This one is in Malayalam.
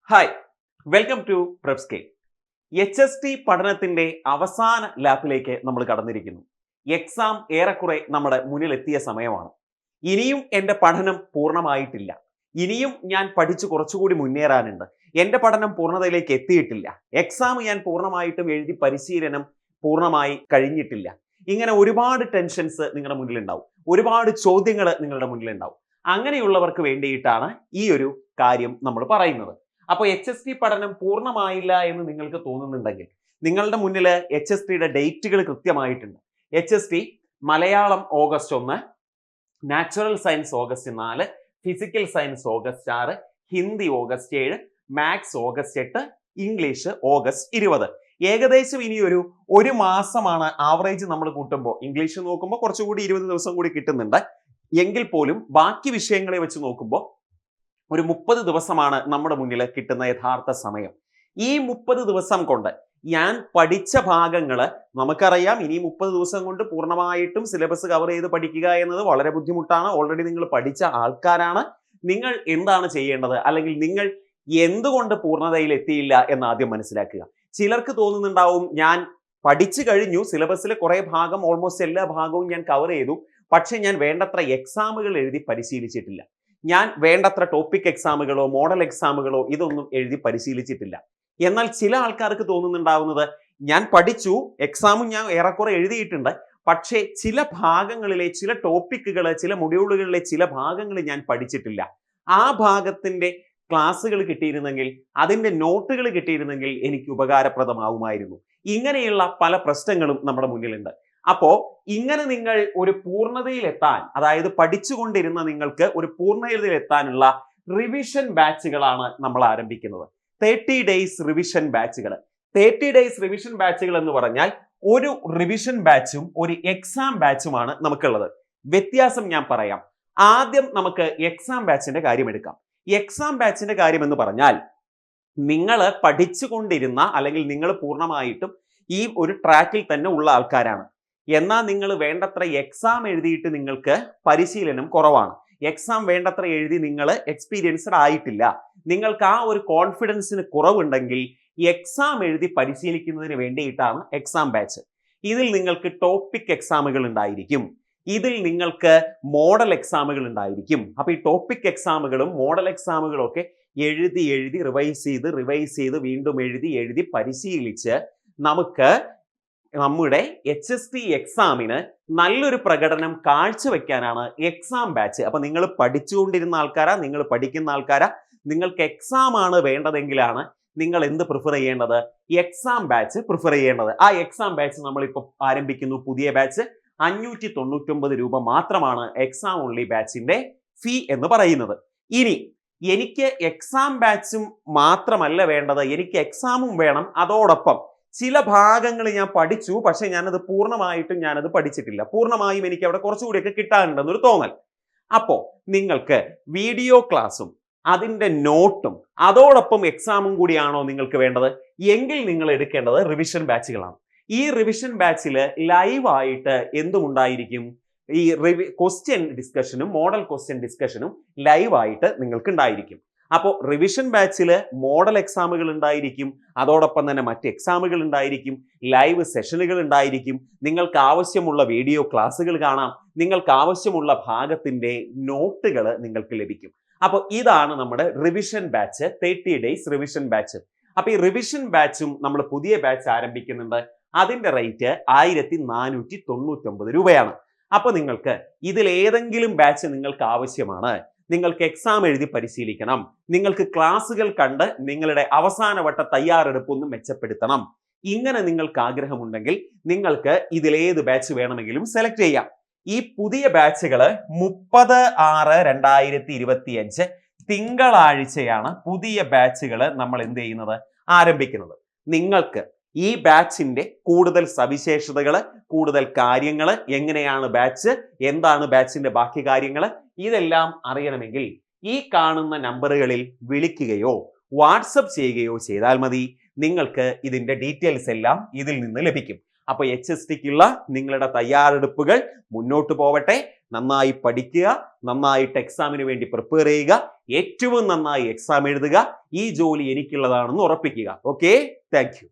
Hi, welcome to Prepscale. HST പഠനത്തിന്റെ അവസാന ലാപ്പിലേക്ക് നമ്മൾ കടന്നിരിക്കുന്നു. എക്സാം ഏറെക്കുറെ നമ്മുടെ മുന്നിലെത്തിയ സമയമാണ്. ഇനിയും എൻ്റെ പഠനം പൂർണ്ണമായിട്ടില്ല. ഇനിയും ഞാൻ പഠിച്ച് കുറച്ചുകൂടി മുന്നേറാനുണ്ട്. എൻ്റെ പഠനം പൂർണ്ണതയിലേക്ക് എത്തിയിട്ടില്ല. എക്സാം ഞാൻ പൂർണ്ണമായിട്ടും എഴുതി പരിശീലനം പൂർണ്ണമായി കഴിഞ്ഞിട്ടില്ല. ഇങ്ങനെ ഒരുപാട് ടെൻഷൻസ് നിങ്ങളുടെ മുന്നിലുണ്ടാവും. ഒരുപാട് ചോദ്യങ്ങൾ നിങ്ങളുടെ മുന്നിലുണ്ടാവും. അങ്ങനെയുള്ളവർക്ക് വേണ്ടിയിട്ടാണ് ഈ ഒരു കാര്യം നമ്മൾ പറയുന്നത്. അപ്പോൾ HST പഠനം പൂർണ്ണമായില്ല എന്ന് നിങ്ങൾക്ക് തോന്നുന്നുണ്ടെങ്കിൽ നിങ്ങളുടെ മുന്നിൽ HSTയുടെ ഡേറ്റുകൾ കൃത്യമായിട്ടുണ്ട്. HST Malayalam August 1, natural science August 4, physical science August 6, Hindi August 7, maths August 8, English August 20. ഏകദേശം ഇനി ഒരു മാസമാണ് ആവറേജ് നമ്മൾ കൂട്ടുമ്പോൾ. ഇംഗ്ലീഷ് നോക്കുമ്പോൾ കുറച്ചുകൂടി 20 ദിവസം കൂടി കിട്ടുന്നുണ്ട്. എങ്കിൽ പോലും ബാക്കി വിഷയങ്ങളെ വെച്ച് നോക്കുമ്പോൾ ഒരു 30 ദിവസമാണ് നമ്മുടെ മുന്നിൽ കിട്ടുന്ന യഥാർത്ഥ സമയം. ഈ 30 ദിവസം കൊണ്ട് ഞാൻ പഠിച്ച ഭാഗങ്ങൾ നമുക്കറിയാം. ഇനി 30 ദിവസം കൊണ്ട് പൂർണ്ണമായിട്ടും സിലബസ് കവർ ചെയ്ത് പഠിക്കുക എന്നത് വളരെ ബുദ്ധിമുട്ടാണ്. ഓൾറെഡി നിങ്ങൾ പഠിച്ച ആൾക്കാരാണ്. നിങ്ങൾ എന്താണ് ചെയ്യേണ്ടത്, അല്ലെങ്കിൽ നിങ്ങൾ എന്തുകൊണ്ട് പൂർണ്ണതയിൽ എത്തിയില്ല എന്ന് ആദ്യം മനസ്സിലാക്കുക. ചിലർക്ക് തോന്നുന്നുണ്ടാവും, ഞാൻ പഠിച്ചു കഴിഞ്ഞു, സിലബസിലെ കുറെ ഭാഗം, ഓൾമോസ്റ്റ് എല്ലാ ഭാഗവും ഞാൻ കവർ ചെയ്തു, പക്ഷെ ഞാൻ വേണ്ടത്ര എക്സാമുകൾ എഴുതി പരിശീലിച്ചിട്ടില്ല. ഞാൻ വേണ്ടത്ര ടോപ്പിക് എക്സാമുകളോ മോഡൽ എക്സാമുകളോ ഇതൊന്നും എഴുതി പരിശീലിച്ചിട്ടില്ല. എന്നാൽ ചില ആൾക്കാർക്ക് തോന്നുന്നുണ്ടാവുന്നത്, ഞാൻ പഠിച്ചു, എക്സാമും ഞാൻ ഏറെക്കുറെ എഴുതിയിട്ടുണ്ട്, പക്ഷേ ചില ഭാഗങ്ങളിലെ ചില ടോപ്പിക്കുകൾ, ചില മൊഡ്യൂളുകളിലെ ചില ഭാഗങ്ങൾ ഞാൻ പഠിച്ചിട്ടില്ല. ആ ഭാഗത്തിന്റെ ക്ലാസ്സുകൾ കിട്ടിയിരുന്നെങ്കിൽ, അതിന്റെ നോട്ടുകൾ കിട്ടിയിരുന്നെങ്കിൽ എനിക്ക് ഉപകാരപ്രദമാവുമായിരുന്നു. ഇങ്ങനെയുള്ള പല പ്രശ്നങ്ങളും നമ്മുടെ മുന്നിലുണ്ട്. അപ്പോ ഇങ്ങനെ നിങ്ങൾ ഒരു പൂർണ്ണതയിലെത്താൻ, അതായത് പഠിച്ചുകൊണ്ടിരുന്ന നിങ്ങൾക്ക് ഒരു പൂർണ്ണതയിലെത്താനുള്ള റിവിഷൻ ബാച്ചുകളാണ് നമ്മൾ ആരംഭിക്കുന്നത്. 30 ഡേയ്സ് റിവിഷൻ ബാച്ചുകൾ. 30 ഡേയ്സ് റിവിഷൻ ബാച്ചുകൾ എന്ന് പറഞ്ഞാൽ ഒരു റിവിഷൻ ബാച്ചും ഒരു എക്സാം ബാച്ചുമാണ് നമുക്കുള്ളത്. വ്യത്യാസം ഞാൻ പറയാം. ആദ്യം നമുക്ക് എക്സാം ബാച്ചിന്റെ കാര്യം എടുക്കാം. എക്സാം ബാച്ചിന്റെ കാര്യം എന്ന് പറഞ്ഞാൽ, നിങ്ങൾ പഠിച്ചുകൊണ്ടിരുന്ന, അല്ലെങ്കിൽ നിങ്ങൾ പൂർണ്ണമായിട്ടും ഈ ഒരു ട്രാക്കിൽ തന്നെ ഉള്ള ആൾക്കാരാണ്. എന്നാൽ നിങ്ങൾ വേണ്ടത്ര എക്സാം എഴുതിയിട്ട് നിങ്ങൾക്ക് പരിശീലനം കുറവാണ്. എക്സാം വേണ്ടത്ര എഴുതി നിങ്ങൾ എക്സ്പീരിയൻസ്ഡ് ആയിട്ടില്ല. നിങ്ങൾക്ക് ആ ഒരു കോൺഫിഡൻസിന് കുറവുണ്ടെങ്കിൽ എക്സാം എഴുതി പരിശീലിക്കുന്നതിന് വേണ്ടിയിട്ടാണ് എക്സാം ബാച്ച്. ഇതിൽ നിങ്ങൾക്ക് ടോപ്പിക് എക്സാമുകൾ ഉണ്ടായിരിക്കും. ഇതിൽ നിങ്ങൾക്ക് മോഡൽ എക്സാമുകൾ ഉണ്ടായിരിക്കും. അപ്പൊ ഈ ടോപ്പിക് എക്സാമുകളും മോഡൽ എക്സാമുകളും ഒക്കെ എഴുതി റിവൈസ് ചെയ്ത് വീണ്ടും എഴുതി പരിശീലിച്ച് നമുക്ക് നമ്മുടെ HST എക്സാമിന് നല്ലൊരു പ്രകടനം കാഴ്ചവെക്കാനാണ് എക്സാം ബാച്ച്. അപ്പൊ നിങ്ങൾ പഠിച്ചുകൊണ്ടിരുന്ന ആൾക്കാരാ, നിങ്ങൾ പഠിക്കുന്ന ആൾക്കാരാ, നിങ്ങൾക്ക് എക്സാം ആണ് വേണ്ടതെങ്കിലാണ് നിങ്ങൾ എന്ത് പ്രിഫർ ചെയ്യേണ്ടത്? എക്സാം ബാച്ച് പ്രിഫർ ചെയ്യേണ്ടത്. ആ എക്സാം ബാച്ച് നമ്മളിപ്പോൾ ആരംഭിക്കുന്നു. പുതിയ ബാച്ച് 599 രൂപ മാത്രമാണ് എക്സാം ഓൺലി ബാച്ചിന്റെ ഫീ എന്ന് പറയുന്നത്. ഇനി എനിക്ക് എക്സാം ബാച്ചും മാത്രമല്ല വേണ്ടത്, എനിക്ക് എക്സാമും വേണം. അതോടൊപ്പം ചില ഭാഗങ്ങൾ ഞാൻ പഠിച്ചു, പക്ഷെ ഞാനത് പൂർണ്ണമായിട്ടും ഞാനത് പഠിച്ചിട്ടില്ല. പൂർണ്ണമായും എനിക്ക് അവിടെ കുറച്ചുകൂടിയൊക്കെ കിട്ടാനുണ്ടെന്നൊരു തോന്നൽ. അപ്പോൾ നിങ്ങൾക്ക് വീഡിയോ ക്ലാസ്സും അതിൻ്റെ നോട്ടും അതോടൊപ്പം എക്സാമും കൂടിയാണോ നിങ്ങൾക്ക് വേണ്ടത്? എങ്കിൽ നിങ്ങൾ എടുക്കേണ്ടത് റിവിഷൻ ബാച്ചുകളാണ്. ഈ റിവിഷൻ ബാച്ചിൽ ലൈവായിട്ട് എന്തുമുണ്ടായിരിക്കും? ഈ ക്വസ്റ്റ്യൻ ഡിസ്കഷനും മോഡൽ ക്വസ്റ്റ്യൻ ഡിസ്കഷനും ലൈവായിട്ട് നിങ്ങൾക്ക് ഉണ്ടായിരിക്കും. അപ്പോൾ റിവിഷൻ ബാച്ചിൽ മോഡൽ എക്സാമുകൾ ഉണ്ടായിരിക്കും, അതോടൊപ്പം തന്നെ മറ്റ് എക്സാമുകൾ ഉണ്ടായിരിക്കും, ലൈവ് സെഷനുകൾ ഉണ്ടായിരിക്കും. നിങ്ങൾക്ക് ആവശ്യമുള്ള വീഡിയോ ക്ലാസ്സുകൾ കാണാം, നിങ്ങൾക്ക് ആവശ്യമുള്ള ഭാഗത്തിന്റെ നോട്ടുകൾ നിങ്ങൾക്ക് ലഭിക്കും. അപ്പോൾ ഇതാണ് നമ്മുടെ revision batch, 30 days revision batch. അപ്പൊ ഈ റിവിഷൻ ബാച്ചും നമ്മൾ പുതിയ ബാച്ച് ആരംഭിക്കുന്നുണ്ട്. അതിന്റെ റേറ്റ് 1499 രൂപയാണ്. അപ്പൊ നിങ്ങൾക്ക് ഇതിൽ ഏതെങ്കിലും ബാച്ച് നിങ്ങൾക്ക് ആവശ്യമാണ്, നിങ്ങൾക്ക് എക്സാം എഴുതി പരിശീലിക്കണം, നിങ്ങൾക്ക് ക്ലാസ്സുകൾ കണ്ട് നിങ്ങളുടെ അവസാനവട്ട തയ്യാറെടുപ്പൊന്നും മെച്ചപ്പെടുത്തണം, ഇങ്ങനെ നിങ്ങൾക്ക് ആഗ്രഹമുണ്ടെങ്കിൽ നിങ്ങൾക്ക് ഇതിലേത് ബാച്ച് വേണമെങ്കിലും സെലക്ട് ചെയ്യാം. ഈ പുതിയ ബാച്ചുകൾ 30/6/2025 തിങ്കളാഴ്ചയാണ് പുതിയ ബാച്ചുകൾ നമ്മൾ എന്ത് ചെയ്യുന്നത്? ആരംഭിക്കുന്നത്. നിങ്ങൾക്ക് ഈ ബാച്ചിന്റെ കൂടുതൽ സവിശേഷതകൾ, കൂടുതൽ കാര്യങ്ങൾ, എങ്ങനെയാണ് ബാച്ച്, എന്താണ് ബാച്ചിന്റെ ബാക്കി കാര്യങ്ങൾ, ഇതെല്ലാം അറിയണമെങ്കിൽ ഈ കാണുന്ന നമ്പറുകളിൽ വിളിക്കുകയോ വാട്സപ്പ് ചെയ്യുകയോ ചെയ്താൽ മതി. നിങ്ങൾക്ക് ഇതിന്റെ ഡീറ്റെയിൽസ് എല്ലാം ഇതിൽ നിന്ന് ലഭിക്കും. അപ്പോൾ HSTക്കുള്ള നിങ്ങളുടെ തയ്യാറെടുപ്പുകൾ മുന്നോട്ട് പോവട്ടെ. നന്നായി പഠിക്കുക, നന്നായിട്ട് എക്സാമിന് വേണ്ടി പ്രിപ്പയർ ചെയ്യുക, ഏറ്റവും നന്നായി എക്സാം എഴുതുക. ഈ ജോലി എനിക്കുള്ളതാണെന്ന് ഉറപ്പിക്കുക. Okay, thank you.